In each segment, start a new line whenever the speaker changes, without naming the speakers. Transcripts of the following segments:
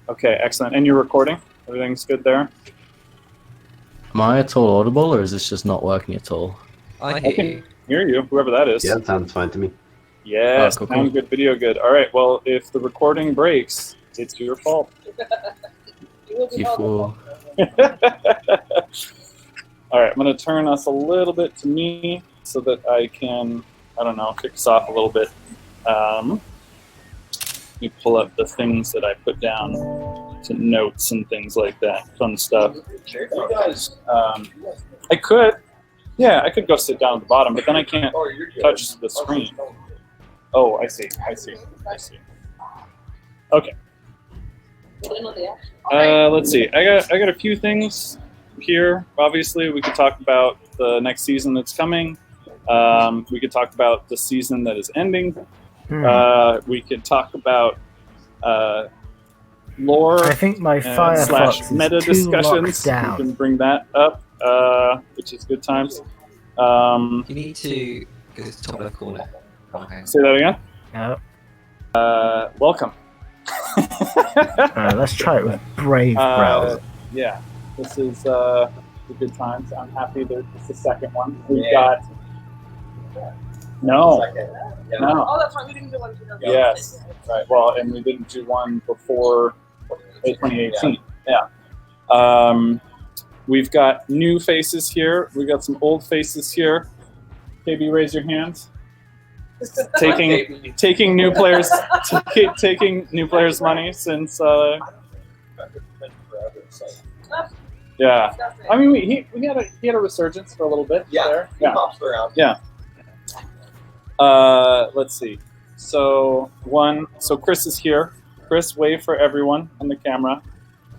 Okay, excellent. And you're recording? Everything's good there?
Am I at all audible, or is this just not working at all?
I
can hear you, whoever that is.
Yeah, that sounds fine to me.
Yes,
cool.
sound good, video good. All right, well, if the recording breaks, it's your fault.
You fool.
All right, I'm going to turn us a little bit to me so that I can, I don't know, kick us off a little bit. Let me pull up the things that I put down to notes and things like that, fun stuff. I could, yeah, I could go sit down at the bottom, but then I can't touch the screen. Oh, I see. Okay. Let's see. I got a few things here. Obviously, we could talk about the next season that's coming. We could talk about the season that is ending. We could talk about lore.
I think my
/ meta discussions.
Down.
We can bring that up, which is good times.
You need to go to the top left corner. Okay.
Say that again.
No.
Welcome.
Let's try it with Brave Browser.
Yeah, this is the good times. I'm happy that it's the second one. We've got no.
Oh, that's right. We didn't do one.
Yes, right. Well, and we didn't do one before 2018. Yeah. We've got new faces here. We've got some old faces here. KB, raise your hands. Taking new players, taking new players' money since. Yeah, I mean, he had a resurgence for a little bit.
Yeah,
there.
pops around.
Yeah. Let's see. So Chris is here. Chris, wave for everyone on the camera,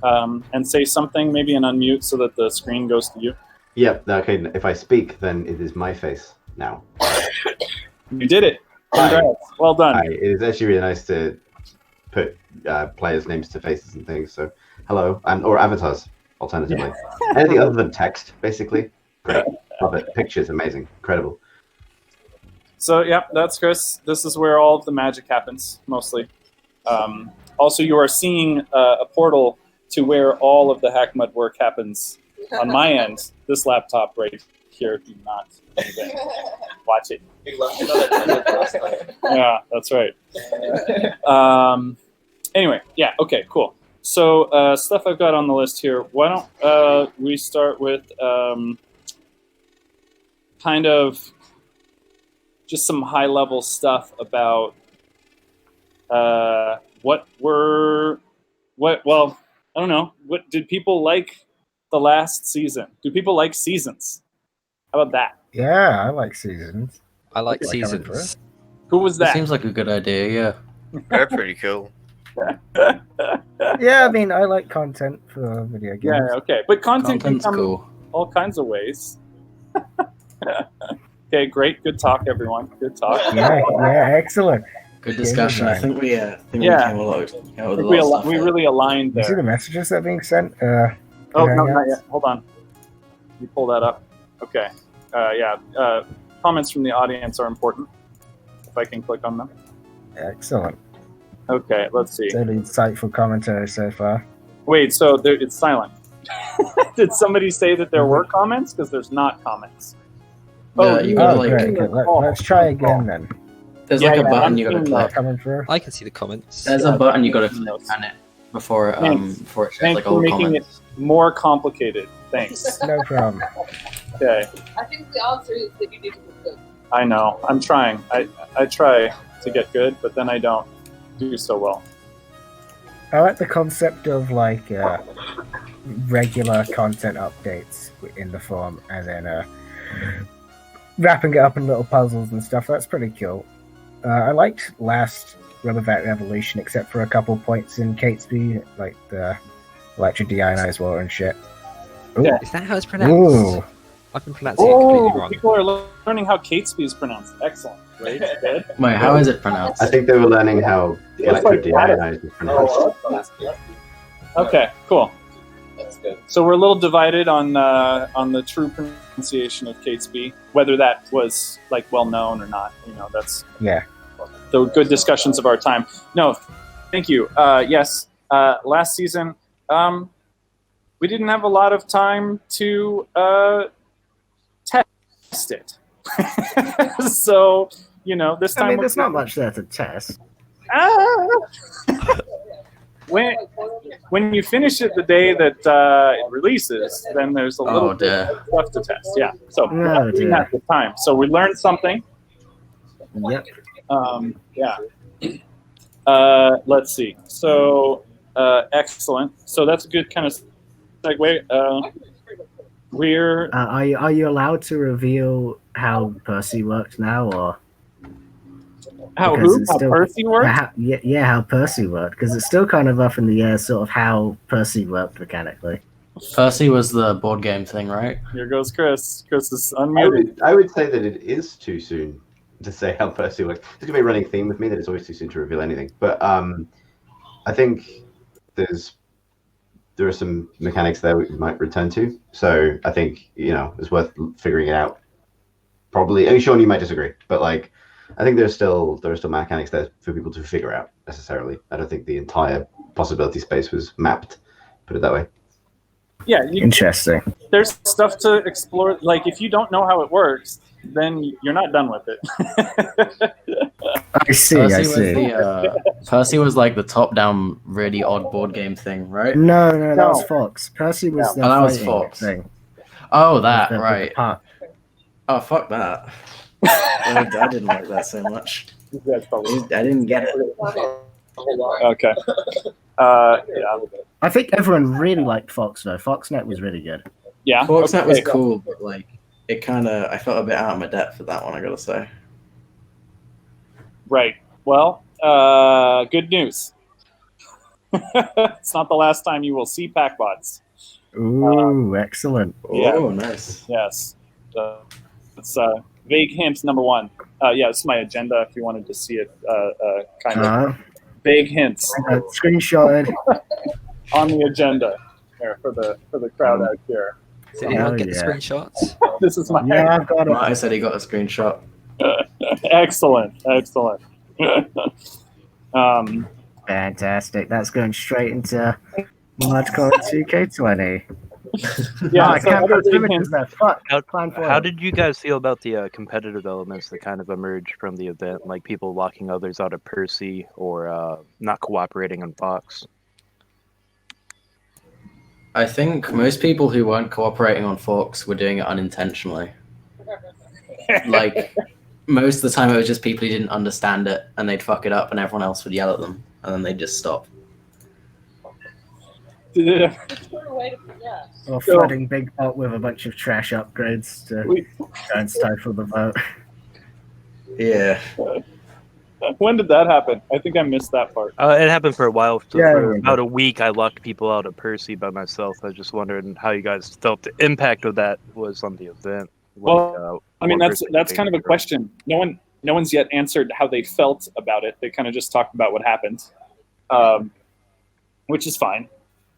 and say something, maybe an unmute so that the screen goes to you.
Yep. Okay. If I speak, then it is my face now.
You did it. Congrats. Well done.
Hi. It is actually really nice to put players' names to faces and things. So, hello, or avatars, alternatively. Anything other than text, basically. Great. Love it. Pictures, amazing. Incredible.
So, yeah, that's Chris. This is where all of the magic happens, mostly. Also, you are seeing a portal to where all of the hack mud work happens on my end. This laptop right here, do not even watch it. Yeah, that's right. Anyway, yeah, okay, cool. So stuff I've got on the list here. Why don't we start with kind of just some high-level stuff about well, I don't know. What did people like the last season? Do people like seasons? How about that?
Yeah, I like seasons.
I like seasons.
Who was that?
Seems like a good idea, yeah.
They're pretty cool.
Yeah, I mean, I like content for video games.
Yeah, okay. But content can
Content's
come
cool.
all kinds of ways. Okay, great. Good talk, everyone. Good talk.
Yeah, excellent.
Good discussion. I think we
Yeah.
came a lot.
We really aligned
You see
there.
the messages that are being sent?
Oh, no,
Hangouts?
not yet. Hold on. You pull that up. Okay. Yeah. Comments from the audience are important. If I can click on them.
Excellent.
Okay, let's see.
So the insightful commentary so far.
Wait, so it's silent. Did somebody say that there were comments? Because there's not comments.
Yeah, you gotta like.
great. Okay, let's try again then.
There's
Yeah,
like a
yeah,
button
I'm
you gotta
seeing
click.
Coming through.
I can see the comments.
There's a button you gotta click on it before it
Thanks
shows like
for
all the
making
comments.
it more complicated. Thanks.
No problem.
Okay.
I think the answer is that you need to look good.
I know. I'm trying. I try to get good, but then I don't do so well.
I like the concept of like regular content updates in the form, and then wrapping it up in little puzzles and stuff. That's pretty cool. I liked last Rubberbat Revolution, except for a couple points in Catesby, like the electric deionized water and shit. Ooh.
Yeah.
Is that how it's pronounced?
Ooh.
I've been pronouncing it completely wrong.
People are learning how Catesby is pronounced. Excellent. Great. Good.
Wait, how is it pronounced?
I think they were learning how electrodeionized is pronounced.
Okay. Cool.
That's good.
So we're a little divided on the true pronunciation of Catesby, whether that was like well known or not. You know, that's
Yeah.
the good discussions of our time. No, thank you. Yes, last season, we didn't have a lot of time to test it. So, this time
I mean, there's not much there to test.
When you finish it the day that it releases, then there's a little bit of stuff to test. Yeah. So we're not doing that this time. So we learned something.
Yep.
Yeah. Let's see. So excellent. So that's a good kind of segue. We're
Are you allowed to reveal how Percy worked now, or
how Percy worked?
How Percy worked, because it's still kind of up in the air, sort of how Percy worked mechanically.
Percy was the board game thing, right?
Here goes Chris. Chris is unmuted.
I would say that it is too soon to say how Percy works. It's going to be a running theme with me that it's always too soon to reveal anything. But I think there are some mechanics there we might return to. So I think, it's worth figuring it out. Probably. I mean, Sean, you might disagree, but I think there are still mechanics there for people to figure out necessarily. I don't think the entire possibility space was mapped. Put it that way.
Yeah.
Interesting.
There's stuff to explore. Like, if you don't know how it works, then you're not done with it.
I see.
Percy was like the top-down, really odd board game thing, right?
No, that was Fox. Percy was the
that was
fighting
Fox
thing.
Oh, that,
The
right.
park.
Oh, fuck that. I didn't like that so much. I didn't get it.
Okay. Yeah.
I think everyone really liked Fox, though. Foxnet was really good.
Yeah.
Foxnet was cool, but it kind of, I felt a bit out of my depth for that one, I gotta say.
Right. Well, good news. It's not the last time you will see packbots.
Ooh, excellent.
Oh, nice.
Yes. It's vague hint number 1. Yeah, this is my agenda if you wanted to see it. Kind of vague hints.
Screenshotted.
On the agenda there for the crowd out here.
Did anyone get the screenshots?
This is my.
Yeah, I've got it.
I said he got a screenshot.
Excellent.
Fantastic. That's going straight into Mudcon 2K20.
Yeah,
I can't put
vague
images
hints.
there. Fuck.
How did you guys feel about the competitive elements that kind of emerged from the event, like people locking others out of Percy or not cooperating on Fox?
I think most people who weren't cooperating on Fox were doing it unintentionally. Most of the time it was just people who didn't understand it and they'd fuck it up and everyone else would yell at them and then they'd just stop.
Or flooding Big Pot with a bunch of trash upgrades to try and stifle the vote.
Yeah.
When did that happen? I think I missed that part.
It happened for a while. So
Yeah,
for about a week, I locked people out of Percy by myself. I was just wondering how you guys felt the impact of that was on the event.
Well, I mean, that's kind of a question. No one's yet answered how they felt about it. They kind of just talked about what happened, which is fine.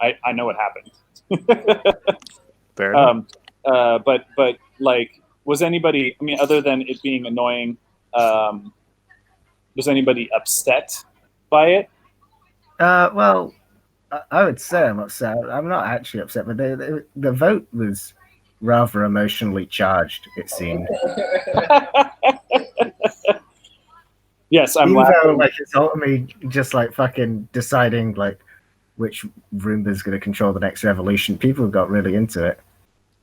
I know what happened.
Fair enough.
But was anybody? I mean, other than it being annoying, was anybody upset by it?
Well, I would say I'm upset. I'm not actually upset, but the vote was rather emotionally charged, it seemed.
Yes, I'm
Even
laughing.
though, it's ultimately just fucking deciding which Roomba's going to control the next revolution. People got really into it.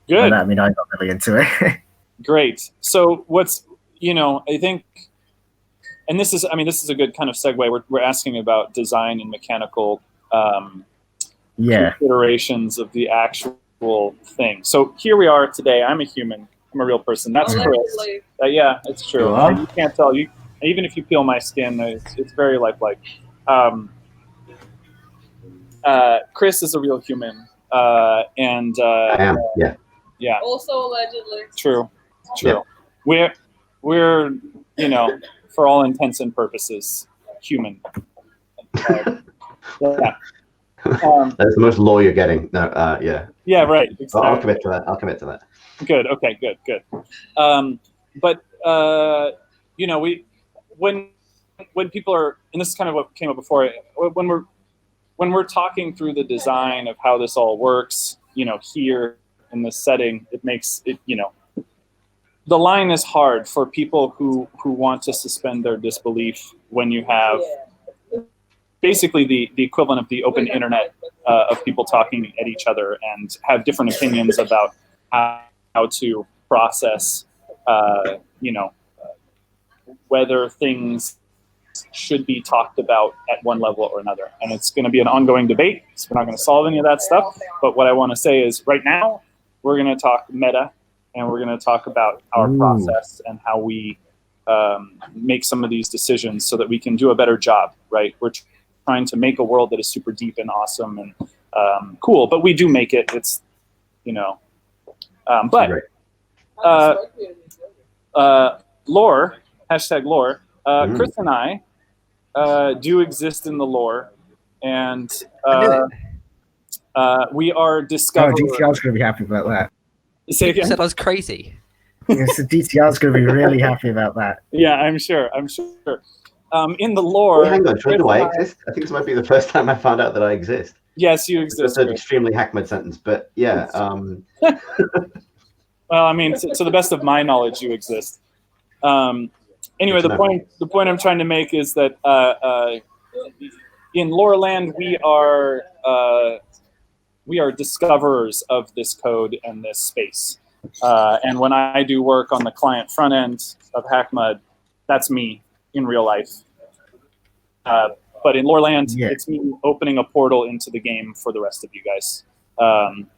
Good.
I mean, I got really into it.
Great. So what's I think, and this is a good kind of segue. We're asking about design and mechanical considerations of the actual thing. So here we are today. I'm a human. I'm a real person. That's Chris. Yeah, it's true.
You are?
You can't tell. Even if you peel my skin, it's very lifelike. Chris is a real human, and
I am. Yeah.
yeah,
Also allegedly.
true.
Yeah.
We're for all intents and purposes, human. Yeah.
That's the most law you're getting. No, yeah.
Yeah, right. Exactly.
I'll commit to that.
Good. Okay. Good. But when people are, and this is kind of what came up before, when we're when we're talking through the design of how this all works, here in this setting, it makes it, the line is hard for people who want to suspend their disbelief when you have basically the equivalent of the open internet of people talking at each other and have different opinions about how to process, whether things should be talked about at one level or another. And it's going to be an ongoing debate, so we're not going to solve any of that stuff. But what I want to say is right now, we're going to talk meta, and we're going to talk about our process and how we make some of these decisions so that we can do a better job, right? We're trying to make a world that is super deep and awesome and cool, but we do make it. It's, lore, hashtag lore, Chris and I do exist in the lore, and we are discovering.
Oh, DTR's going to be happy about that.
Say again?
You said I was crazy.
Yes, the DTR's going to be really happy about that.
Yeah, I'm sure. In the lore...
Hang on, do I exist? I think this might be the first time I found out that I exist.
Yes, you exist.
That's an extremely Hackmud sentence, but yeah.
Well, I mean, to the best of my knowledge, you exist. Anyway, the point I'm trying to make is that in Loreland we are discoverers of this code and this space. And when I do work on the client front end of Hackmud, that's me in real life. But in Loreland, it's me opening a portal into the game for the rest of you guys.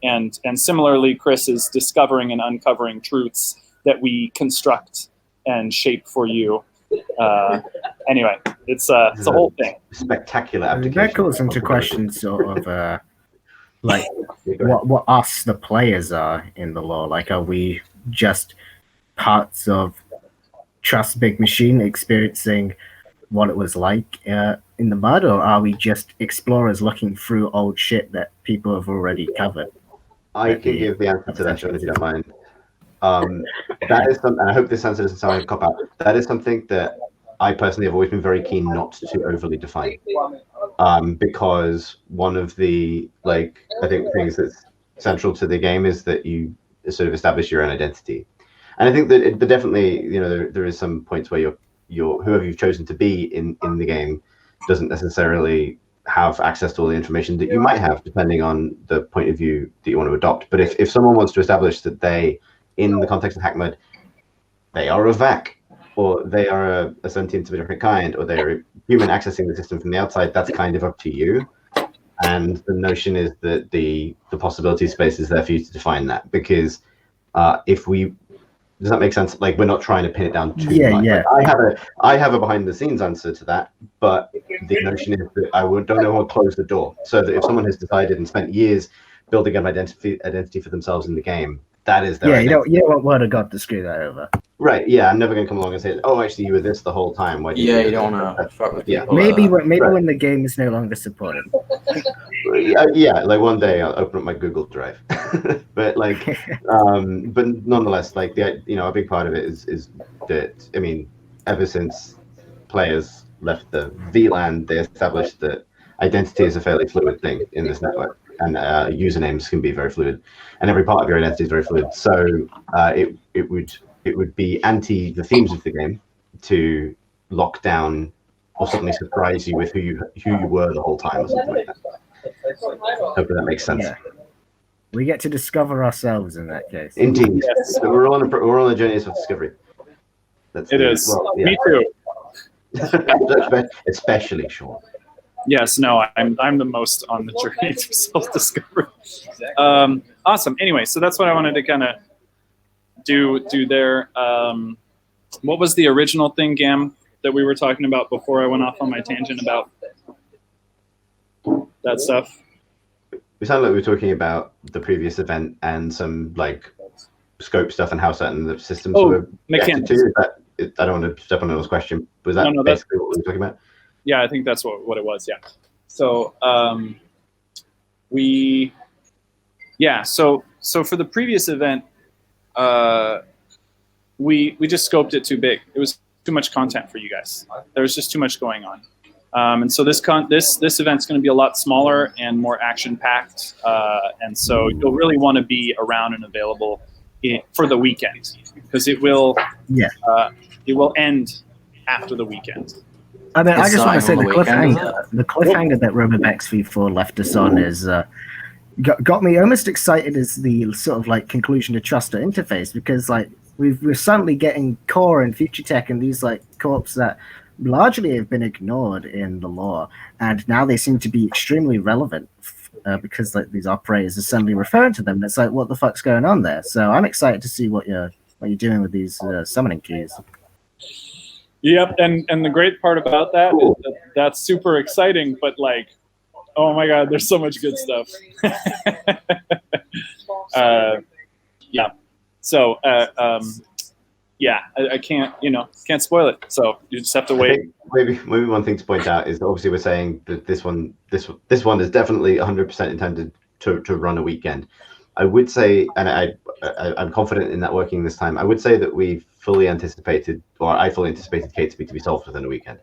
And similarly, Chris is discovering and uncovering truths that we construct and shape for you. Anyway, it's a whole thing.
Spectacular application.
That goes into questions sort of like what us, the players, are in the lore. Like, are we just parts of Trust Big Machine experiencing what it was like in the mud, or are we just explorers looking through old shit that people have already covered?
I can give the answer to that, John, if you don't mind. That is something, and I hope this answer doesn't sound like a cop out. That is something that I personally have always been very keen not to overly define, because one of the I think things that's central to the game is that you sort of establish your own identity, and I think that definitely there is some points where you're whoever you've chosen to be in the game doesn't necessarily have access to all the information that you might have, depending on the point of view that you want to adopt. But if someone wants to establish that they, in the context of Hackmud, they are a VAC, or they are a sentient of a different kind, or they're a human accessing the system from the outside, that's kind of up to you. And the notion is that the possibility space is there for you to define that, because does that make sense? Like, we're not trying to pin it down too much.
Yeah.
Like, I have a behind the scenes answer to that, but the notion is that I don't want to close the door. So that if someone has decided and spent years building an identity for themselves in the game, that is their identity.
You don't want Word of God to screw that over.
Right, yeah, I'm never going to come along and say, oh, actually, you were this the whole time. Why
you don't want to fuck with people.
Maybe when the game is no longer supported.
Yeah, like one day I'll open up my Google Drive. But but nonetheless, a big part of it is that, I mean, ever since players left the VLAN, they established that identity is a fairly fluid thing in this network, and usernames can be very fluid, and every part of your identity is very fluid. So it would be anti the themes of the game to lock down or suddenly surprise you with who you were the whole time, or something like that. Hopefully that makes sense. Yeah.
We get to discover ourselves in that case.
Indeed. Yes. So we're on a journey of self-discovery.
Me too.
Especially Sean.
Yes, no, I'm the most on the journey to self-discovery. Awesome. Anyway, so that's what I wanted to kind of do there. What was the original thing, Gam, that we were talking about before I went off on my tangent about that stuff?
We sounded like we were talking about the previous event and some scope stuff and how certain the systems were
mechanics.
I don't want to step on another's question. Was that basically what we were talking about?
Yeah, I think that's what it was. Yeah. So so for the previous event, we just scoped it too big. It was too much content for you guys. There was just too much going on. And so this event's going to be a lot smaller and more action packed, and so you'll really want to be around and available for the weekend, because it will end after the weekend.
I mean, I just want to say the
weekend,
cliffhanger that Robovax V4 left us on is got me almost excited as the sort of like conclusion to Truster interface, because like we're suddenly getting core and future tech and these like corps that largely have been ignored in the lore, and now they seem to be extremely relevant because like these operators are suddenly referring to them. It's like, what the fuck's going on there? So I'm excited to see what you're doing with these summoning keys.
Yep, and the great part about that is that's super exciting, but like, oh my god, there's so much good stuff. Yeah. So yeah, I can't spoil it. So you just have to wait.
Maybe one thing to point out is that obviously we're saying that this one is definitely 100% intended to run a weekend. I would say, and I'm confident in that working this time. I would say that I fully anticipated K2B to be solved within a weekend,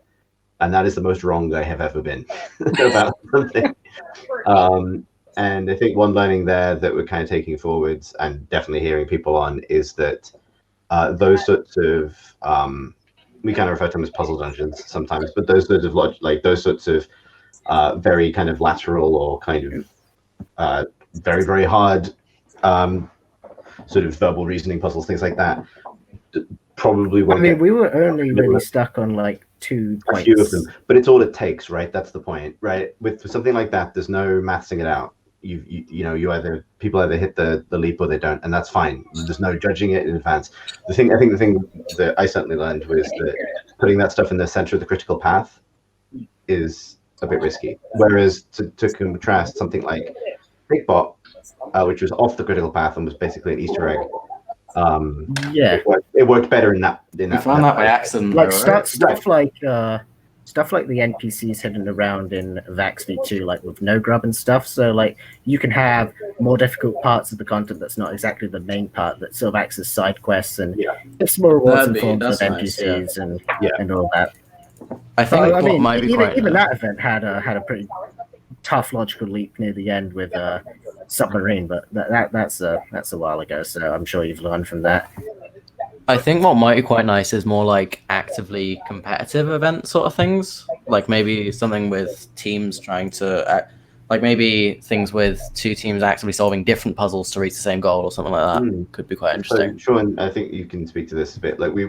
and that is the most wrong I have ever been about something. And I think one learning there that we're kind of taking forwards and definitely hearing people on is that those sorts of we kind of refer to them as puzzle dungeons sometimes, but those sorts of very kind of lateral or kind of very, very hard sort of verbal reasoning puzzles, things like that, probably won't.
I mean, we were only really stuck on like 2 points.
A few of them, but it's all it takes, right? That's the point, right? With something like that, there's no mathsing it out. People either hit the leap or they don't, and that's fine. There's no judging it in advance. I think the thing that I certainly learned was that putting that stuff in the center of the critical path is a bit risky. Whereas to contrast something like Big Bot, which was off the critical path and was basically an Easter egg. It worked better in that.
You found that by accident,
like
right?
stuff like the NPCs hidden around in Vax V2, like with no grub and stuff. So like you can have more difficult parts of the content that's not exactly the main part, that sort of acts as side quests and it's more rewards in forms of NPCs and all that.
I think
even that event had a pretty tough logical leap near the end with Submarine, but that's a while ago, so I'm sure you've learned from that.
I think what might be quite nice is more like actively competitive event sort of things, like maybe something with teams trying to like maybe things with 2 teams actively solving different puzzles to reach the same goal or something like that. Could be quite interesting.
So, Sean, I think you can speak to this a bit. Like we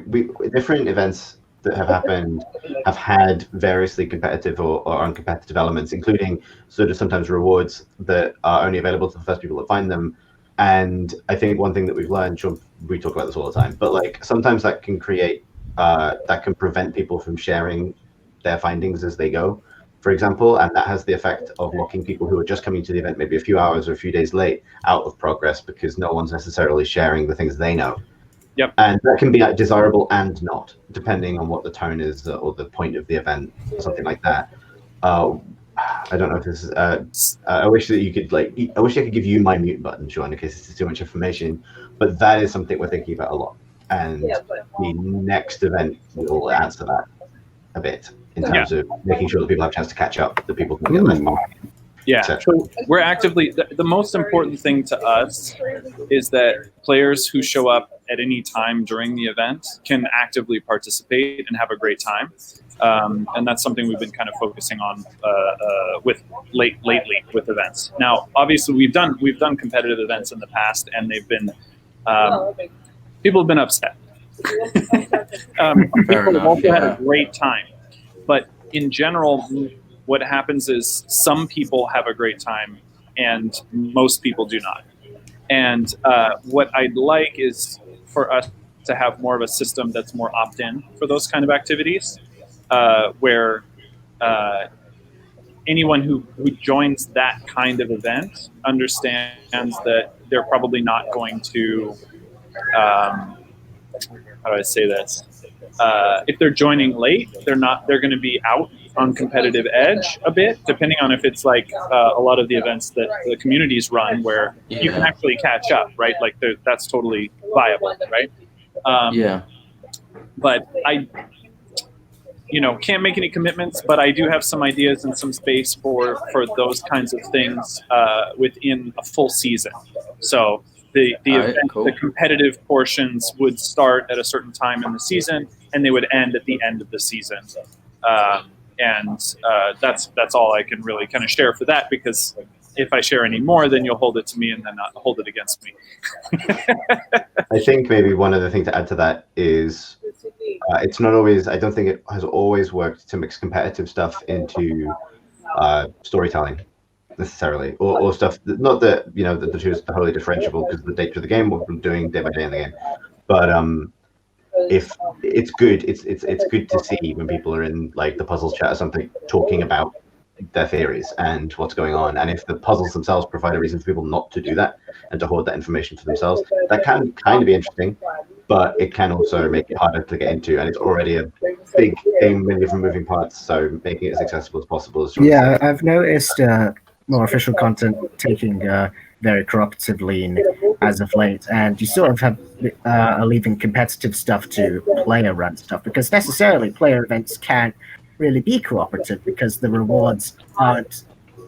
different events that have happened have had variously competitive or uncompetitive elements, including sort of sometimes rewards that are only available to the first people that find them. And I think one thing that we've learned, Sean, we talk about this all the time, but like sometimes that can prevent people from sharing their findings as they go, for example, and that has the effect of locking people who are just coming to the event maybe a few hours or a few days late out of progress because no one's necessarily sharing the things they know.
Yep.
And that can be desirable and not, depending on what the tone is or the point of the event, or something like that. I don't know if this is. I wish that you could I wish I could give you my mute button, Sean, in case this is too much information. But that is something we're thinking about a lot, and the next event will answer that a bit in terms of making sure that people have a chance to catch up, that people can get less mark.
Yeah, so we're actively, the most important thing to us is that players who show up at any time during the event can actively participate and have a great time. And that's something we've been kind of focusing on with lately with events. Now, obviously, we've done competitive events in the past, and they've been people have been upset. People have also had a great time, but in general, what happens is some people have a great time and most people do not. And what I'd like is for us to have more of a system that's more opt-in for those kind of activities, where anyone who joins that kind of event understands that they're probably not going to, how do I say this? If they're joining late, they're going to be out on competitive edge a bit, depending on if it's like a lot of the events that the communities run where you can actually catch up, right? Like that's totally viable, right? But can't make any commitments, but I do have some ideas and some space for those kinds of things within a full season. So the
Alright,
event,
cool.
the competitive portions would start at a certain time in the season, and they would end at the end of the season. That's all I can really kind of share for that, because if I share any more, then you'll hold it to me and then not hold it against me.
I think maybe one other thing to add to that is it's not always, I don't think it has always worked to mix competitive stuff into storytelling necessarily, or stuff, not that, that the two is totally differentiable because of the nature of the game, what we're doing day by day in the game. But if it's good, it's good to see when people are in like the puzzles chat or something talking about their theories and what's going on, and if the puzzles themselves provide a reason for people not to do that and to hoard that information for themselves, that can kind of be interesting, but it can also make it harder to get into, and it's already a big game, many different moving parts, so making it as accessible as possible is
Yeah, I've noticed more official content taking very cooperative lean as of late, and you sort of have are leaving competitive stuff to player run stuff, because necessarily player events can't really be cooperative because the rewards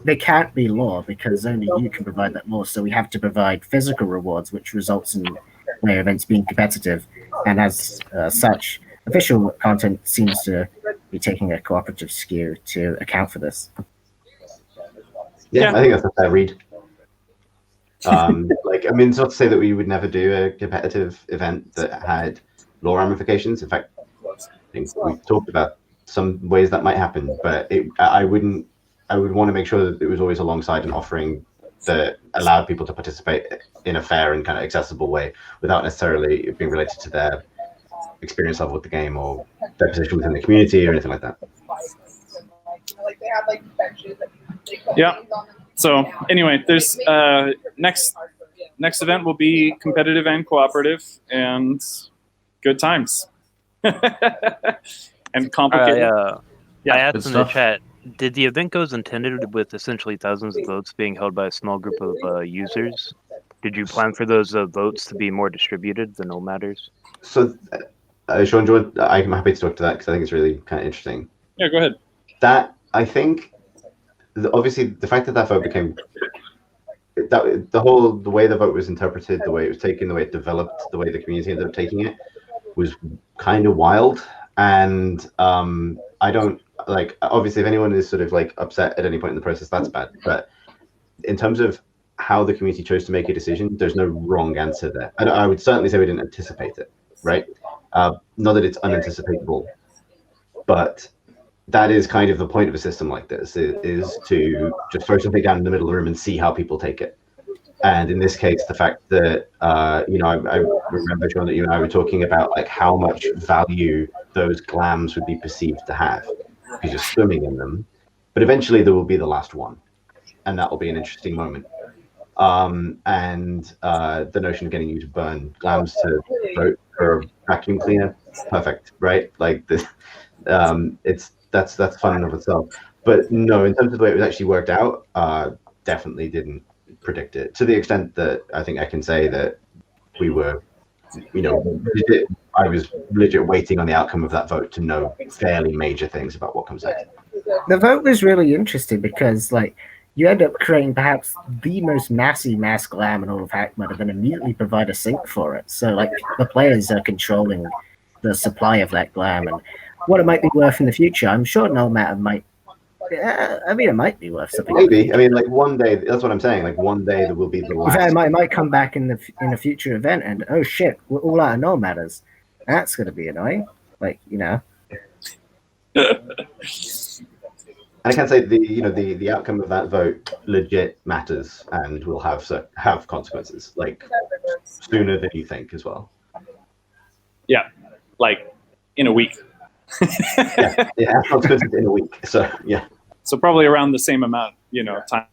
they can't be lore, because only you can provide that lore, so we have to provide physical rewards, which results in player events being competitive, and as such, official content seems to be taking a cooperative skew to account for this.
Yeah, I think that's a fair read. It's not to say that we would never do a competitive event that had lore ramifications. In fact, I think we've talked about some ways that might happen, but I would want to make sure that it was always alongside an offering that allowed people to participate in a fair and kind of accessible way without necessarily being related to their experience level with the game or their position within the community or anything like that.
Yeah. So anyway, there's next event will be competitive and cooperative, and good times. And complicated.
I asked
good
in
stuff.
the chat, did the event go as intended with essentially thousands of votes being held by a small group of users? Did you plan for those votes to be more distributed than No Matters?
So, Sean, I'm happy to talk to that because I think it's really kind of interesting.
Yeah, go ahead.
That, I think, obviously, the fact that vote became the way the vote was interpreted, the way it was taken, the way it developed, the way the community ended up taking it was kind of wild. And I don't obviously, if anyone is sort of like upset at any point in the process, that's bad. But in terms of how the community chose to make a decision, there's no wrong answer there. I would certainly say we didn't anticipate it, right? Not that it's unanticipatable, but that is kind of the point of a system like this, is to just throw something down in the middle of the room and see how people take it. And in this case, the fact that, I remember, Sean, that you and I were talking about like how much value those glams would be perceived to have because you're swimming in them. But eventually there will be the last one, and that will be an interesting moment. The notion of getting you to burn glams to vote for a vacuum cleaner, perfect, right? Like this, that's fun in of itself. But no, in terms of the way it was actually worked out, definitely didn't predict it to the extent that I think I can say that we were, I was legit waiting on the outcome of that vote to know fairly major things about what comes next.
The vote was really interesting because, you end up creating perhaps the most massive mass glam in all of Hackmud, and then immediately provide a sink for it. So, the players are controlling the supply of that glam and what it might be worth in the future. I'm sure No Matter might. It might be worth something.
Maybe. One day. That's what I'm saying. One day there will be the last.
In fact, it might come back in a future event, and oh shit, we're all out of No Matters. That's going to be annoying.
I can say the outcome of that vote legit matters and will have consequences sooner than you think as well.
Yeah, in a week.
yeah, consequences in a week. So yeah.
So probably around the same amount, time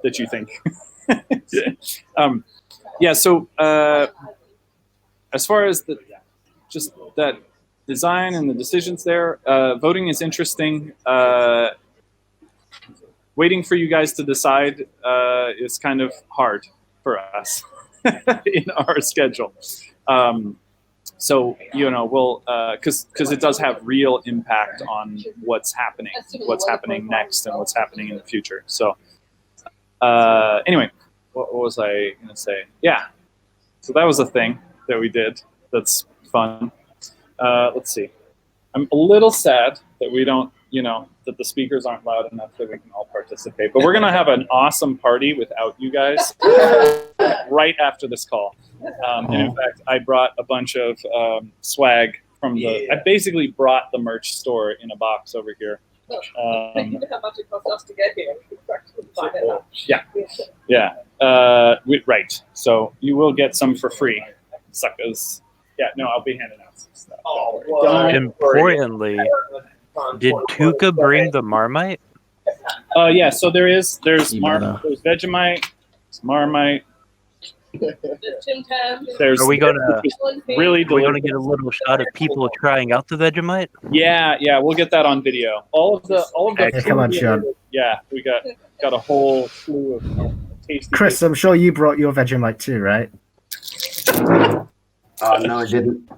that you think. So as far as that design and the decisions there, voting is interesting. Waiting for you guys to decide is kind of hard for us in our schedule. So we'll because it does have real impact on what's happening next, and what's happening in the future. So anyway, what was I gonna say? Yeah, so that was a thing that we did. That's fun. Let's see. I'm a little sad that we don't, that the speakers aren't loud enough that we can all participate. But we're gonna have an awesome party without you guys right after this call. And in fact, I brought a bunch of swag from the. I basically brought the merch store in a box over here.
How much it cost us to get here?
Yeah. Right. So you will get some for free, suckers. Yeah. No, I'll be handing out some stuff.
Importantly, did Tuca bring the Marmite?
Yeah. So there's there's
Vegemite,
there's Marmite.
Tim Tam.
There's
Are we gonna
really
We're gonna
delicious.
get a little shot of people trying out the Vegemite.
Yeah, we'll get that on video. All of the
Yeah, come on, Sean.
Yeah, we got a whole slew of tasty.
Chris, I'm sure you brought your Vegemite too, right?
Oh no, I didn't.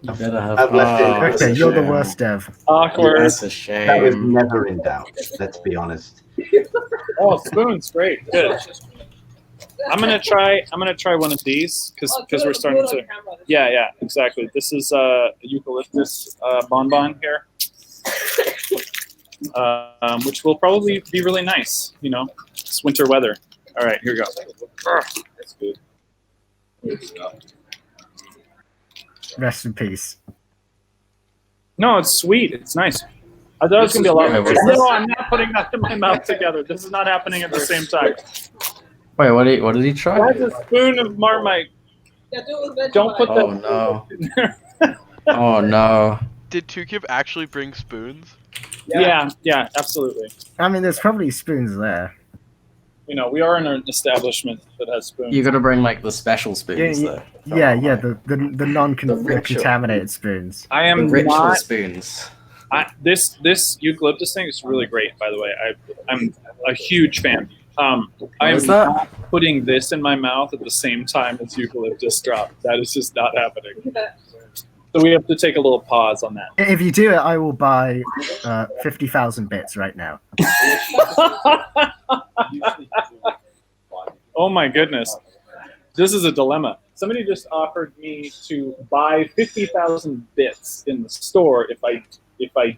You better have.
I've left it.
Okay, you're the worst, Dev.
Awkward.
That's a
That was
shame.
never in doubt. Let's be honest.
Oh, spoons, great, good. I'm gonna try one of these because we're starting to. Yeah, exactly. This is a eucalyptus bonbon here, which will probably be really nice. It's winter weather. All right, here we go. That's good.
Rest in peace.
No, it's sweet. It's nice. I thought it was gonna be a lot.
Wait, what's this?
No, I'm not putting that in my mouth together. This is not happening at the same time.
Wait, what did he try?
That's a spoon of Marmite.
Yeah, do it with
Don't put
Vegemite.
that.
Oh no. Oh no.
Did Tukib actually bring spoons?
Yeah, absolutely.
I mean, there's probably spoons there.
We are in an establishment that has spoons.
You gotta bring like the special spoons though.
Yeah, the non-contaminated spoons.
I
The
am
ritual
not.
spoons.
This eucalyptus thing is really great, by the way. I'm a huge fan. I am
is that?
not putting this in my mouth at the same time as eucalyptus drop. That is just not happening. So we have to take a little pause on that.
If you do it, I will buy 50,000 bits right now.
Oh my goodness. This is a dilemma. Somebody just offered me to buy 50,000 bits in the store if I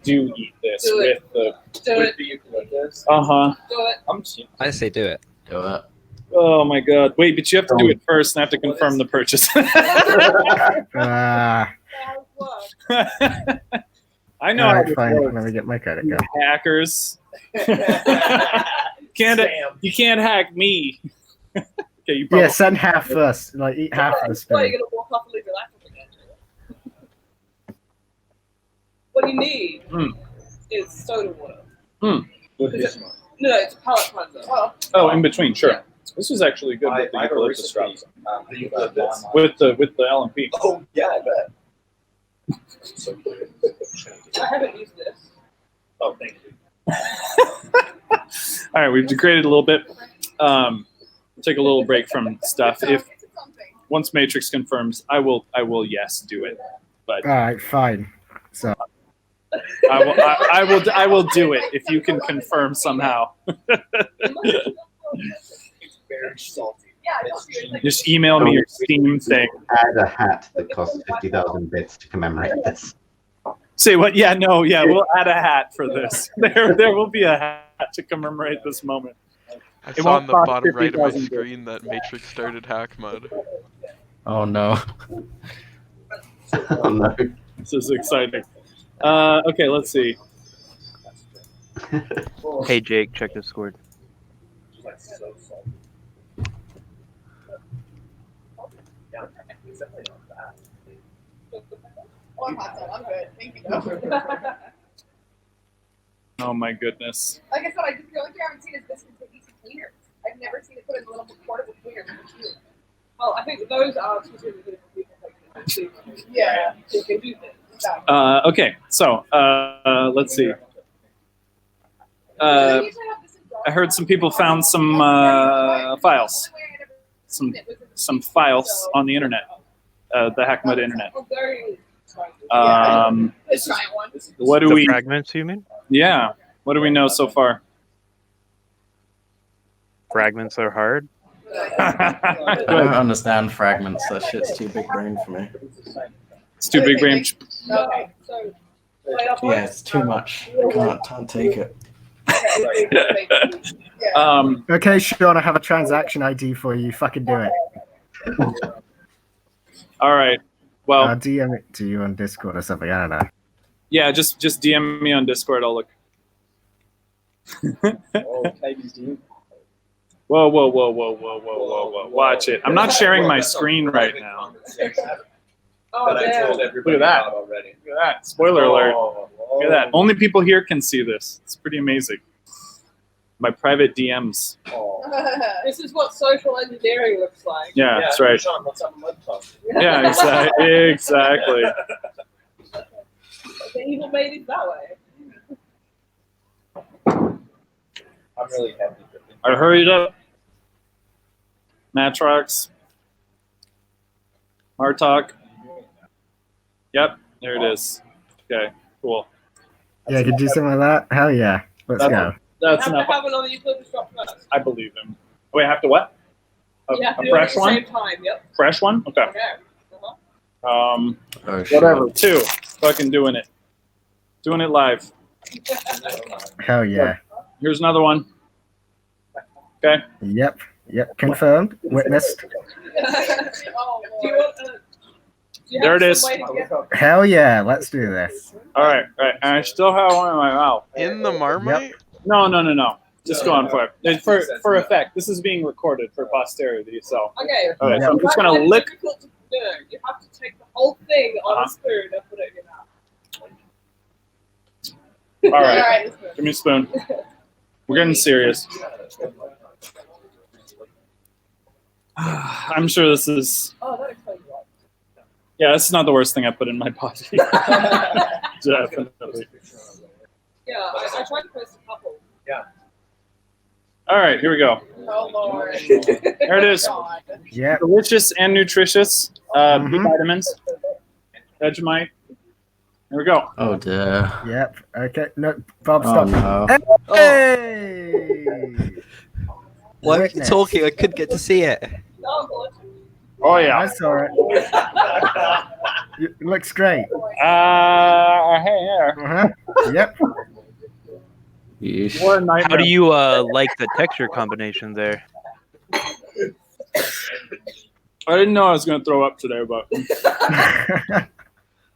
do eat this
Do it.
with the eucalyptus. Uh-huh.
Do it.
I say do it.
Do it.
Oh my god. Wait, but you have to do it first and I have to confirm the purchase. I know how
Alright,
this
fine.
works.
Let me get my credit
You
card.
hackers. You can't hack me. Okay, you probably
Yeah, send half first. Like, eat half of the
Why are
spoon.
you gonna walk off and leave your laptop again? What you need is soda water. No, it's a palate cleanser.
Oh, in between, sure. This was actually good with the eucalyptus drops. With the LMP.
Oh, yeah, I bet.
I haven't used this.
Oh, thank you.
All right, we've degraded a little bit. Take a little break from stuff. If once Matrix confirms, I will yes do it. But
Alright, fine. So,
I will do it if you can confirm somehow.
It's very salty.
Just email me your Steam thing.
Add a hat that costs 50,000 bits to commemorate this.
Say what? Yeah, we'll add a hat for this. There will be a hat to commemorate this moment.
I
It
saw
won't
on the
cost
bottom right of my
50,000
screen that Matrix started hack mode.
Oh no.
Oh no.
This is exciting. Okay, let's see.
Hey Jake, check Discord.
I'm good. Thank you.
Oh my goodness.
Like I said, the only thing I haven't seen is this cleaners. I've never seen it put in a little portable cleaner. Well, I think those are specifically for people like yeah, they can do this.
Okay, so let's see. I heard some people found some files, some files on the internet. the Hackmud internet.
Oh, very exciting.
The
giant one.
What do
The
we?
fragments, you mean?
Yeah. What do we know so far?
Fragments are hard.
I don't understand fragments. That shit's too big brain for me.
It's too big brain.
Okay, so
Yeah, it's too much. I can't take it.
Okay, Sean, I have a transaction ID for you. Fucking do it.
All right. Well,
I'll DM it to you on Discord or something. I don't know.
yeah. Just DM me on Discord. I'll look. Whoa, whoa, whoa, whoa, whoa, whoa, whoa, whoa! Watch it. I'm not sharing my screen right now.
Oh, damn.
Look at that. Look at that. Spoiler alert. Look at that. Only people here can see this. It's pretty amazing. My private DMs.
This is what social engineering looks like.
Yeah, that's right. Yeah, exactly.
They even made it that way.
I'm really happy.
I hurried up. Matrox. Martok. Yep, there it is. Okay, cool.
Yeah, could you do something like that? Hell yeah. Let's go.
That's
You
enough.
have to have another Euclidus drop first.
I believe him. Wait, I have to what?
You have to
A
do it at
fresh
the
one?
same time, yep.
Fresh one? Okay.
Okay. Uh-huh.
Oh, shit.
Whatever. 2. Fucking doing it. Doing it live.
Hell yeah.
Here's another one. Okay.
Yep. Confirmed. Witnessed.
Do you want, do you
There
have
it
some
is.
way to get-
Hell yeah. Let's do this.
All right. And I still have one in my mouth.
In the Marmite?
No. Just going for it. It's for effect. This is being recorded for posterity. So.
Okay.
All right. So I'm just
That's
gonna
really
lick.
difficult to do. You have to take the whole thing on a spoon and put it in your mouth.
All right.
let's go.
Give me a spoon. We're getting serious. I'm sure this is.
Oh, that explains a lot.
Yeah, this is not the worst thing I put in my body. Definitely.
Yeah, I tried to post a couple.
All right, here we go.
Oh, Lord.
There it is.
God.
Yep.
Delicious and nutritious. B
Mhm.
vitamins. Vegemite. Here we go.
Oh dear.
Yep. Okay. No, Bob,
Oh
stop.
no.
Hey!
Why were you
Witness.
talking? I couldn't get to see it.
Oh, God.
Oh yeah.
I saw it. It looks great.
Hey there.
Uh-huh. Yep.
Yeesh.
What a nightmare.
How do you like the texture combination there?
I didn't know I was going to throw up today, but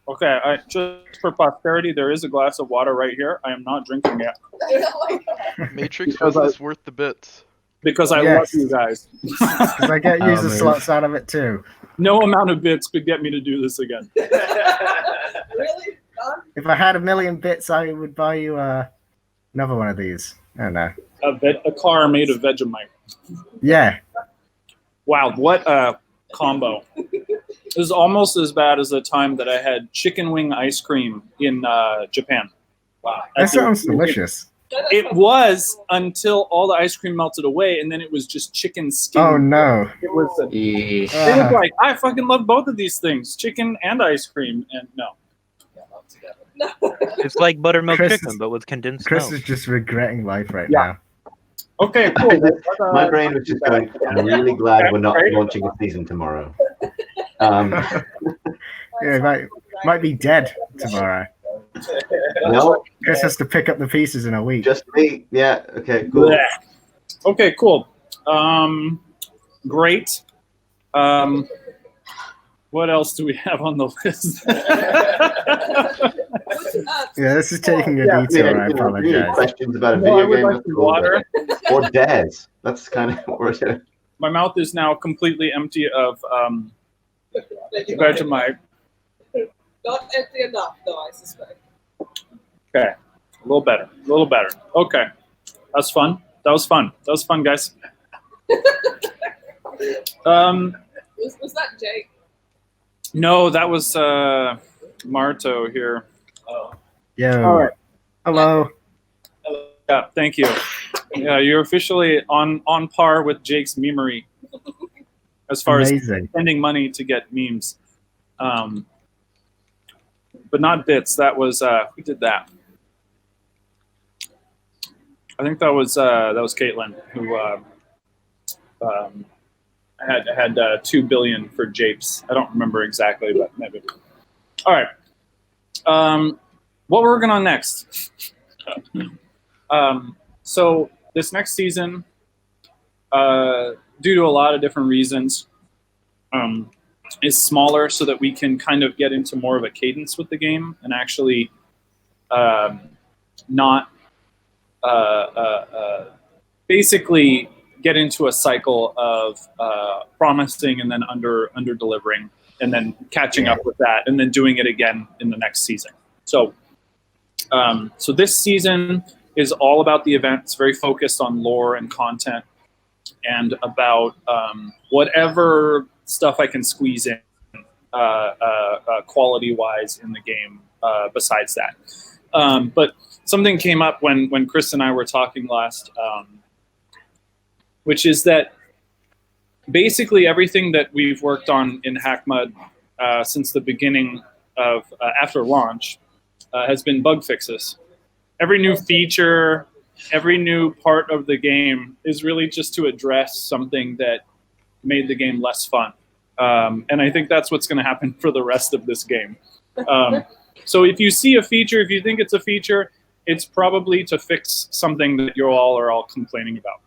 okay. Just for posterity, there is a glass of water right here. I am not drinking it
Matrix,
Because
was this worth the bits?
because I
Yes.
love you guys.
Because I get user
man.
slots out of it too.
No amount of bits could get me to do this again.
Really? Done?
If I had 1,000,000 bits, I would buy you another one of these. I don't know.
A car made of Vegemite.
Yeah.
Wow, what a combo. This is almost as bad as the time that I had chicken wing ice cream in Japan. Wow.
That sounds delicious.
It was until all the ice cream melted away, and then it was just chicken skin.
Oh no.
It was,
Yeesh.
it was like, I fucking love both of these things, chicken and ice cream, and no.
It's like buttermilk
Chris
chicken,
is-
but with condensed
Chris
milk.
is just regretting life right
Yeah.
now.
Okay, cool.
My brain was just going, I'm really glad we're not launching a season tomorrow.
Yeah, he might be dead tomorrow.
No,
Chris has to pick up the pieces in a week.
just me. Yeah, okay, cool.
Blech. Okay, cool. Great. What else do we have on the list?
Yeah, this is taking a
Yeah,
detour. I
you know, any
apologize.
questions about a
No, I
video
would
game?
like
that's
some
cool,
water.
but- or dares. That's kind of what we're saying.
My mouth is now completely empty of Vegemite.
Not empty enough, though, I suspect.
Okay, a little better. Okay, that's fun. That was fun, guys.
Was that Jake?
No, that was Marto here.
Yo.
All right.
Hello.
Yeah, thank you. Yeah, you're officially on par with Jake's memery as far as
Amazing.
spending money to get memes. But not bits. That was who did that? I think that was Caitlin who had 2 billion for japes. I don't remember exactly, but maybe. All right. What we're working on next? So this next season, due to a lot of different reasons, is smaller so that we can kind of get into more of a cadence with the game and actually not basically get into a cycle of promising and then under delivering and then catching up with that and then doing it again in the next season. So so this season is all about the event. It's very focused on lore and content and about whatever stuff I can squeeze in quality-wise in the game besides that. But something came up when Chris and I were talking last, which is that basically everything that we've worked on in HackMud since the beginning of after launch has been bug fixes. Every new feature, every new part of the game is really just to address something that made the game less fun. And I think that's what's going to happen for the rest of this game. So if you see a feature, if you think it's a feature, it's probably to fix something that you all are complaining about.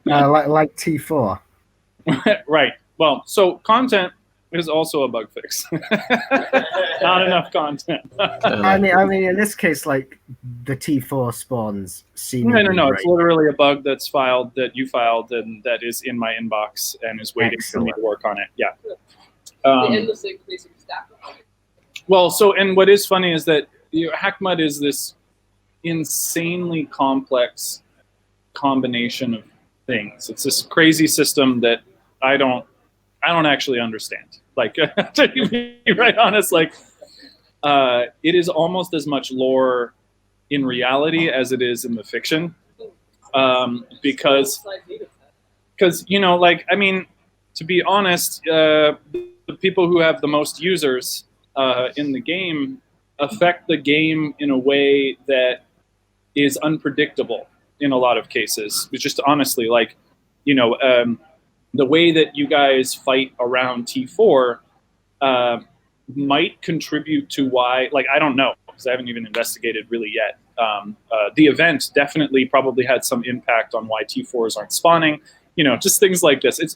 Like T4.
Right. Well, so content is also a bug fix. Not enough content.
I mean, in this case, like the T4 spawns seem.
No.
Right.
It's literally a bug that's filed, that you filed, and that is in my inbox and is waiting for me to work on it. Yeah.
Endlessly increasing stack.
Well, so and what is funny is that HackMud is this insanely complex combination of things. It's this crazy system that I don't actually understand. Like, to be right honest, like it is almost as much lore in reality as it is in the fiction, because like, I mean, to be honest, the people who have the most users in the game affect the game in a way that is unpredictable in a lot of cases. It's just honestly, like, the way that you guys fight around T4 might contribute to why, like, I don't know, because I haven't even investigated really yet. The event definitely probably had some impact on why T4s aren't spawning, just things like this.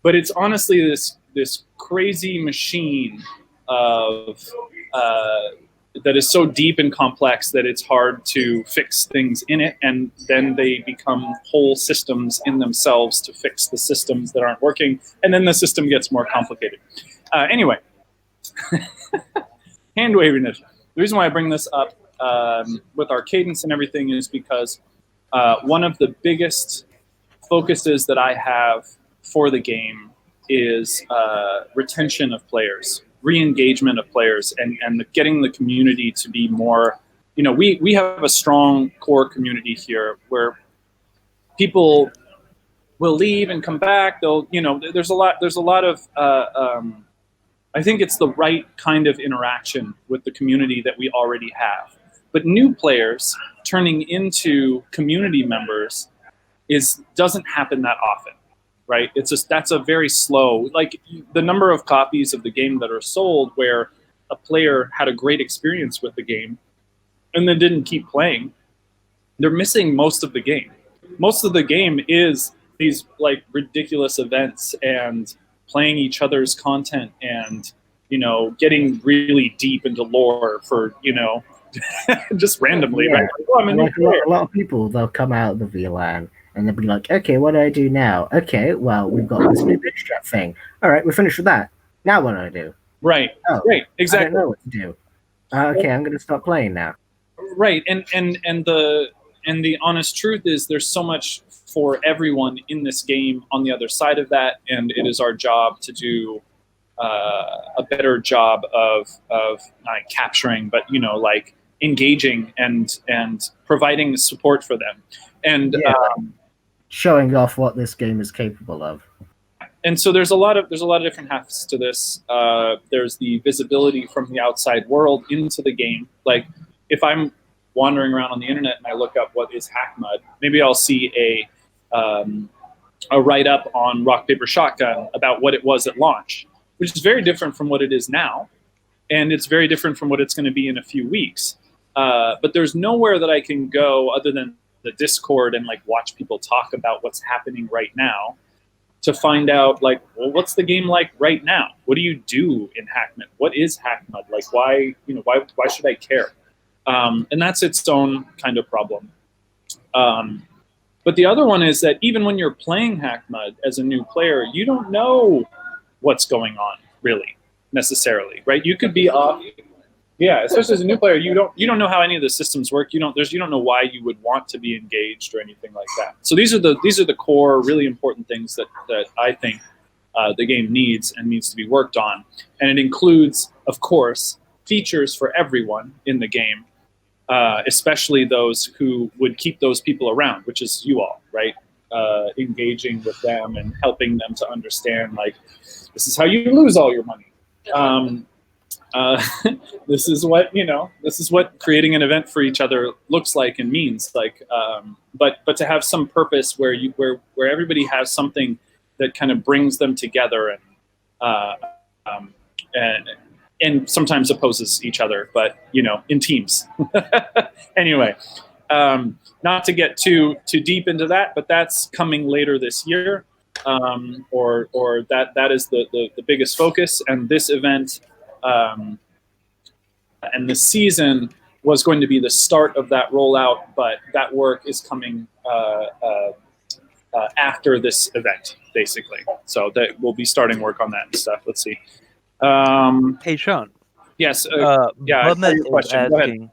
But it's honestly this crazy machine of that is so deep and complex that it's hard to fix things in it, and then they become whole systems in themselves to fix the systems that aren't working, and then the system gets more complicated. Anyway, hand waving it. The reason why I bring this up with our cadence and everything is because one of the biggest focuses that I have for the game is retention of players, re-engagement of players, and getting the community to be more, we have a strong core community here where people will leave and come back. They'll, there's a lot of I think it's the right kind of interaction with the community that we already have. But new players turning into community members doesn't happen that often. Right? It's just, that's a very slow, like the number of copies of the game that are sold where a player had a great experience with the game and then didn't keep playing. They're missing most of the game. Most of the game is these like ridiculous events and playing each other's content and, getting really deep into lore for, just randomly.
Yeah.
Right? Oh, I'm a new
Like
player.
a lot of people, they'll come out of the VLAN and they'll be like, okay, what do I do now? Okay, well, we've got this new bitch trap thing. All right, we're finished with that. Now what do I do?
Right.
Oh,
Right.
I
Exactly.
don't know what to do. Okay, I'm going to stop playing now.
Right. And the honest truth is there's so much for everyone in this game on the other side of that, and it is our job to do a better job of not capturing, but like engaging and providing support for them, and
Yeah. Showing off what this game is capable of.
and so there's a lot of different halves to this. There's the visibility from the outside world into the game. Like if I'm wandering around on the internet and I look up what is HackMud, maybe I'll see a write-up on Rock Paper Shotgun about what it was at launch, which is very different from what it is now, and it's very different from what it's going to be in a few weeks. But there's nowhere that I can go other than the Discord and like watch people talk about what's happening right now to find out like, well, what's the game like right now? What do you do in HackMud? What is HackMud? Like, why should I care? And that's its own kind of problem. But the other one is that even when you're playing HackMud as a new player, you don't know what's going on really necessarily, right? You could be off. Yeah, especially as a new player, you don't know how any of the systems work. You don't know why you would want to be engaged or anything like that. So these are the core, really important things that I think the game needs to be worked on, and it includes, of course, features for everyone in the game, especially those who would keep those people around, which is you all, right? Engaging with them and helping them to understand, like, this is how you lose all your money. This is what creating an event for each other looks like and means. Like, but to have some purpose where everybody has something that kind of brings them together and sometimes opposes each other, but in teams. Anyway, not to get too deep into that, but that's coming later this year, or that is the biggest focus. And this event and the season was going to be the start of that rollout, but that work is coming after this event, basically. So that we'll be starting work on that and stuff. Let's see.
Hey, Sean.
Yes. Yeah. I saw your question. Go ahead.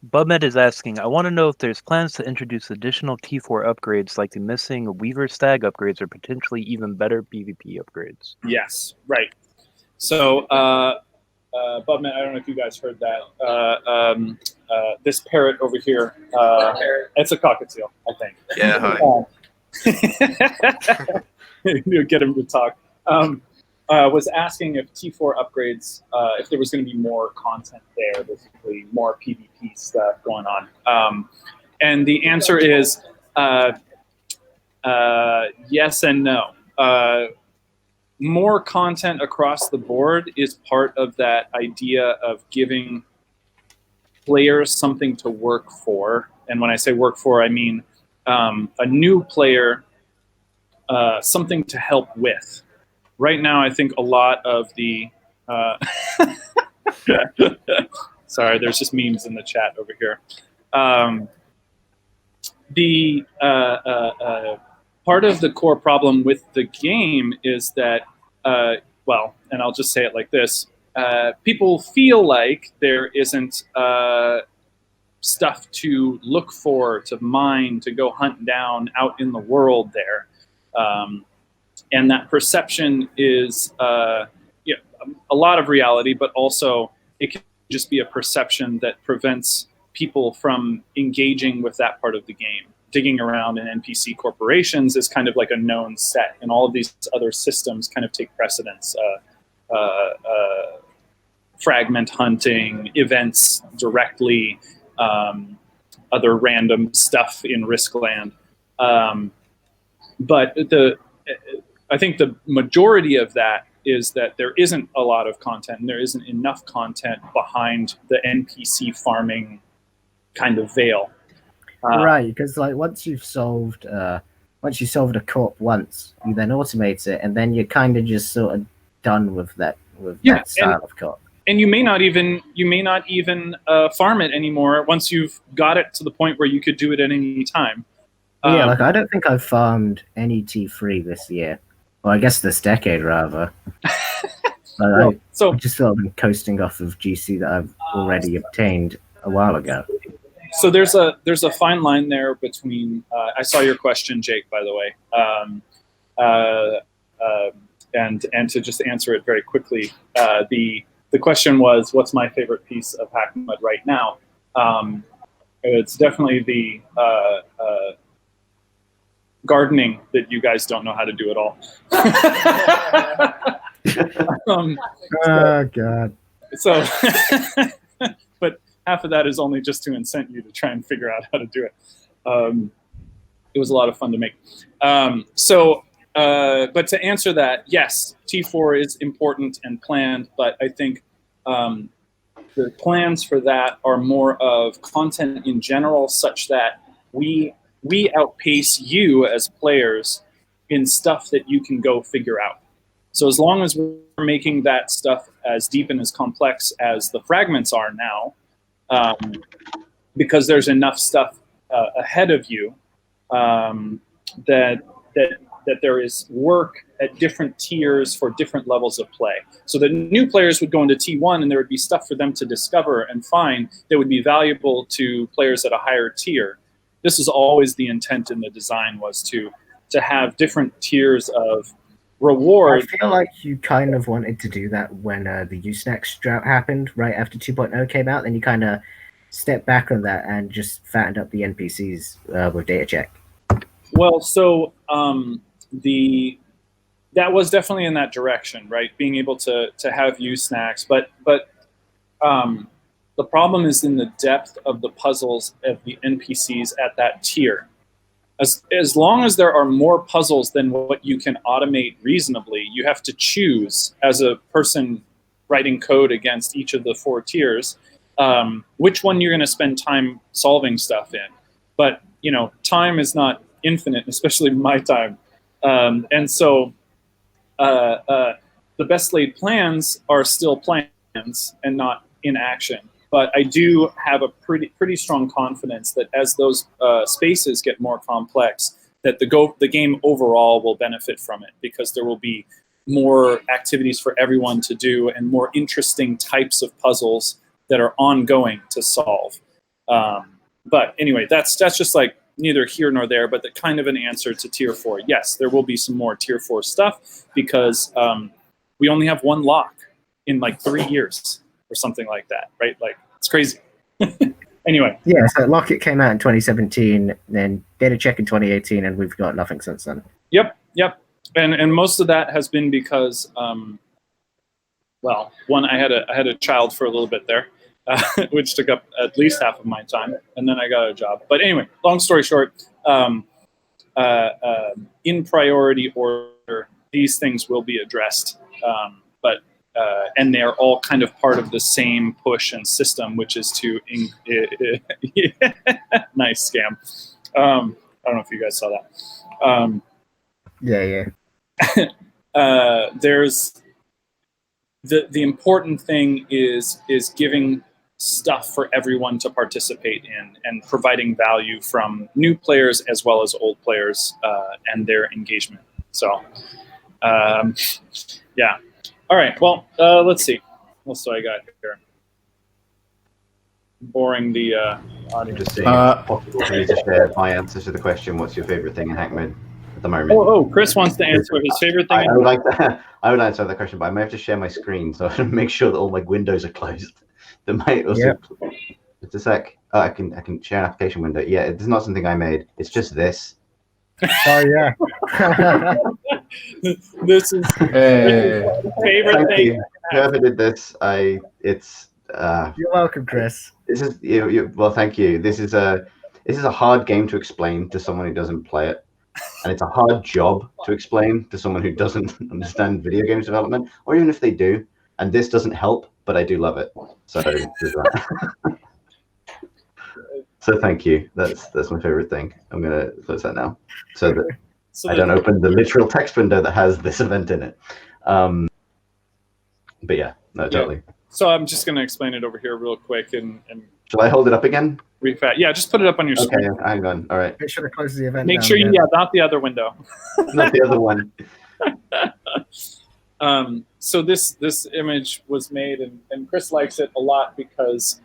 Bubmed is asking, I want to know if there's plans to introduce additional T4 upgrades like the missing Weaver Stag upgrades or potentially even better PvP upgrades.
Yes, right. So, Bubmed, I don't know if you guys heard that. This parrot over here, it's a cockatiel, I think.
Yeah, hi.
You get him to talk. Was asking if T4 upgrades, if there was going to be more content there, basically more PvP stuff going on. And the answer is yes and no. More content across the board is part of that idea of giving players something to work for. And when I say work for, I mean a new player something to help with. Right now, I think a lot of the sorry, there's just memes in the chat over here. The part of the core problem with the game is that, well, and I'll just say it like this: people feel like there isn't stuff to look for, to mine, to go hunt down out in the world there. And that perception is a lot of reality, but also it can just be a perception that prevents people from engaging with that part of the game. Digging around in NPC corporations is kind of like a known set, and all of these other systems kind of take precedence. Fragment hunting, events directly, other random stuff in Riskland. But I think the majority of that is that there isn't a lot of content, and there isn't enough content behind the NPC farming kind of veil.
Right, because like once you've solved a corp once, you then automate it, and then you're kind of just sort of done with that that style of corp.
And you may not even farm it anymore once you've got it to the point where you could do it at any time.
Yeah, like I don't think I've farmed any T3 this year. Well, I guess this decade, rather. I just feel I've been coasting off of GC that I've already obtained a while ago.
So there's a fine line there between. I saw your question, Jake, by the way, and to just answer it very quickly, the question was, what's my favorite piece of HackMud right now? It's definitely gardening that you guys don't know how to do at all.
Oh god.
So, but half of that is only just to incent you to try and figure out how to do it. It was a lot of fun to make. But to answer that, yes, T4 is important and planned, but I think the plans for that are more of content in general, such that we outpace you as players in stuff that you can go figure out. So as long as we're making that stuff as deep and as complex as the fragments are now, because there's enough stuff ahead of you, that there is work at different tiers for different levels of play. So the new players would go into T1 and there would be stuff for them to discover and find that would be valuable to players at a higher tier. This is always the intent in the design, was to have different tiers of reward.
I feel like you kind of wanted to do that when the Usenex drought happened, right after 2.0 came out. Then you kind of stepped back on that and just fattened up the NPCs with data check.
Well, so that was definitely in that direction, right? Being able to have use snacks, but the problem is in the depth of the puzzles of the NPCs at that tier. As long as there are more puzzles than what you can automate reasonably, you have to choose as a person writing code against each of the 4 tiers which one you're going to spend time solving stuff in. But time is not infinite, especially my time, and so the best laid plans are still plans and not in action. But I do have a pretty strong confidence that as those spaces get more complex, that the game overall will benefit from it, because there will be more activities for everyone to do and more interesting types of puzzles that are ongoing to solve. But anyway, that's just like neither here nor there, but the kind of an answer to Tier 4. Yes, there will be some more Tier 4 stuff, because we only have one lock in like 3 years or something like that, right? Like, it's crazy. Anyway.
Yeah, so Locket came out in 2017, then Data Check in 2018, and we've got nothing since then.
Yep. And most of that has been because, well, one, I had a child for a little bit there, which took up at least half of my time, and then I got a job. But anyway, long story short, in priority order, these things will be addressed. And they're all kind of part of the same push and system, which is to nice scam. I don't know if you guys saw that.
Yeah.
There's the important thing is giving stuff for everyone to participate in, and providing value from new players as well as old players and their engagement. So, yeah. All right, well, let's see. What else do I got here? Boring the audience.
Just seeing if it's possible for me to share my answer to the question, what's your favorite thing in Hackman at the moment?
Oh, Chris wants to answer his favorite thing.
I would like that. I would answer that question, but I may have to share my screen, so I have to make sure that all my windows are closed. That might also... Yep. Just a sec. Oh, I can share an application window. Yeah, it's not something I made. It's just this.
Oh, yeah.
This is favorite
Thank
thing.
you. Whoever did this,
You're welcome, Chris.
This is well, thank you. This is a hard game to explain to someone who doesn't play it, and it's a hard job to explain to someone who doesn't understand video games development, or even if they do. And this doesn't help, but I do love it. So there's that. So thank you. That's my favorite thing. I'm gonna close that now, so that I don't open the literal text window that has this event in it. But yeah, no, totally.
Yeah. So I'm just gonna explain it over here real quick, and
shall I hold it up again?
Yeah, just put it up on your screen.
Okay, hang on. All right.
Make sure to close the event.
Make sure not the other window.
Not the other one.
So this image was made, and Chris likes it a lot because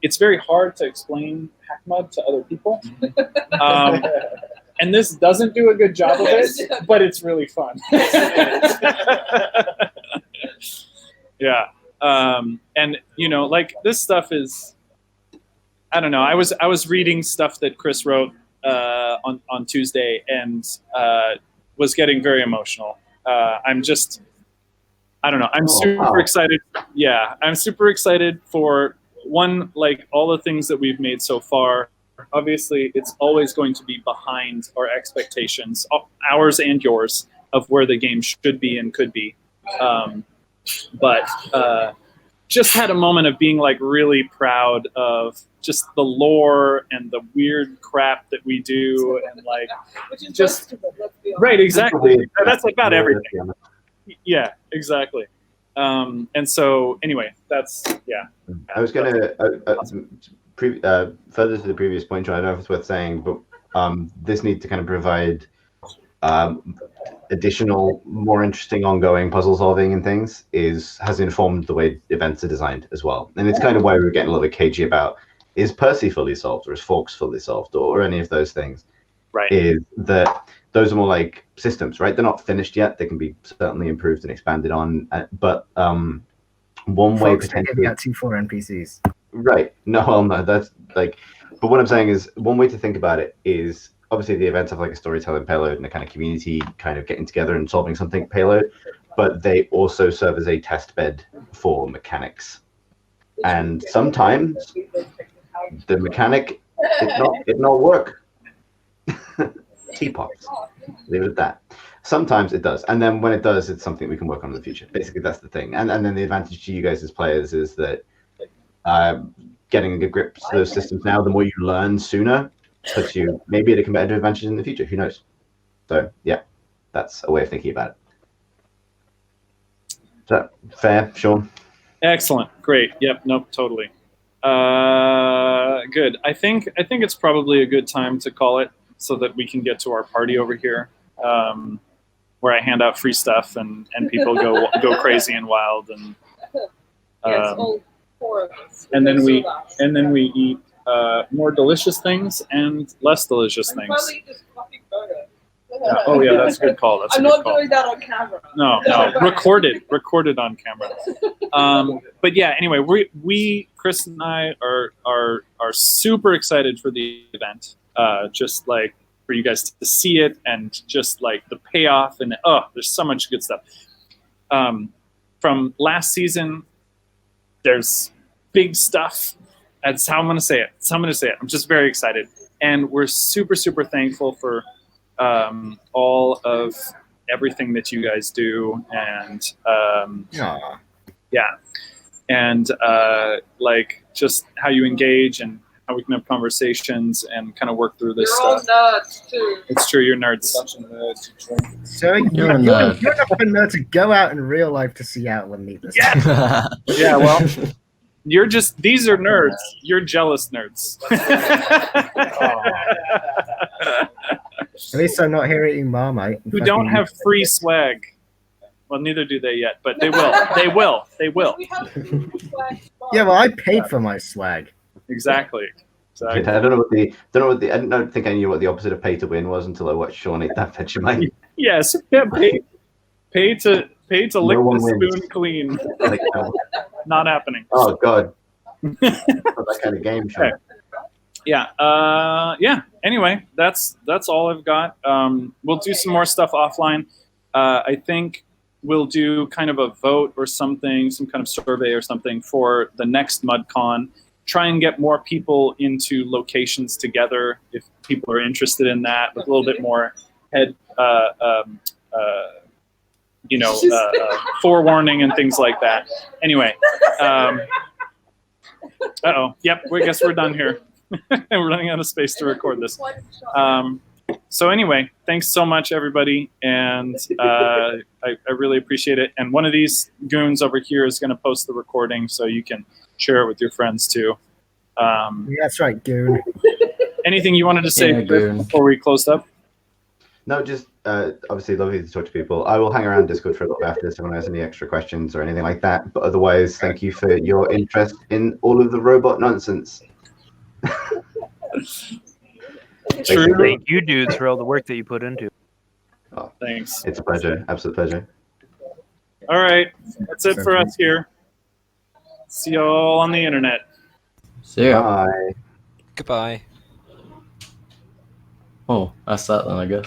it's very hard to explain HackMud to other people. And this doesn't do a good job of it, but it's really fun. Yeah. And like this stuff is, I don't know. I was reading stuff that Chris wrote on Tuesday and was getting very emotional. I'm just, I don't know. I'm super excited. Yeah, I'm super excited for one, like all the things that we've made so far. Obviously, it's always going to be behind our expectations, ours and yours, of where the game should be and could be. But just had a moment of being like really proud of just the lore and the weird crap that we do, and like just right, exactly. That's about everything. Yeah, exactly. And so anyway, that's
I was gonna further to the previous point, John, I don't know if it's worth saying, but this need to kind of provide additional, more interesting, ongoing puzzle solving and things has informed the way events are designed as well. And it's kind of why we were getting a little bit cagey about, is Percy fully solved, or is Forks fully solved, or any of those things?
Right.
Is that those are more like systems, right? They're not finished yet. They can be certainly improved and expanded on. But one way potentially
got 2-4 NPCs.
Right. No, that's like, but what I'm saying is one way to think about it is obviously the events have like a storytelling payload and a kind of community kind of getting together and solving something payload, but they also serve as a test bed for mechanics. And sometimes the mechanic it not work. Teapots. Leave it at that. Sometimes it does, and then when it does, it's something we can work on in the future. Basically, that's the thing. And then the advantage to you guys as players is that getting a grip to those systems now, the more you learn sooner, puts you maybe at a competitive advantage in the future. Who knows? So yeah, that's a way of thinking about it. Is that fair, Sean?
Excellent. Great. Yep. Nope. Totally. Good. I think it's probably a good time to call it so that we can get to our party over here, where I hand out free stuff and people go crazy and wild, and and then we eat more delicious things and less delicious things. Oh yeah, that's a good call.
I'm not doing that on camera.
No, recorded on camera. But yeah, anyway, we Chris and I are super excited for the event. Just like for you guys to see it, and just like the payoff, and there's so much good stuff. From last season, there's big stuff. That's how I'm gonna say it. I'm just very excited, and we're super thankful for all of everything that you guys do, and and like just how you engage and how we can have conversations and kind of work through this stuff.
You're all nerds too.
It's true, you're nerds.
So you're a nerd. You're a nerd to go out in real life to Seattle and meet this.
Yeah. Yeah. Well, these are nerds. You're jealous nerds.
At least I'm not here eating Marmite.
Who don't have free swag. Well, neither do they yet, but they will. They will.
Yeah, well, I paid for my swag.
Exactly.
I don't think I knew what the opposite of pay to win was until I watched Sean eat that Vegemite.
Yes, yeah, pay to lick the spoon clean. Not happening.
Oh God. Not that kind of game, Sean. Okay.
Yeah. Anyway, that's all I've got. We'll do some more stuff offline. I think we'll do kind of a vote or something, some kind of survey or something for the next Mudcon. Try and get more people into locations together if people are interested in that, with a little bit more forewarning and things like that. Anyway. Yep. I guess we're done here. We're running out of space to record this. So anyway, thanks so much, everybody, and I really appreciate it. And one of these goons over here is going to post the recording, so you can share it with your friends too.
That's right, goon.
Anything you wanted to say before we closed up?
No, just obviously lovely to talk to people. I will hang around Discord for a little bit after this if anyone has any extra questions or anything like that. But otherwise, thank you for your interest in all of the robot nonsense.
True. Thank you, dudes, for all the work that you put into.
Oh,
thanks.
It's a pleasure. Absolute pleasure.
All right. That's it for us here. See you all on the internet.
See ya.
Bye.
Goodbye.
Oh, that's that then, I guess.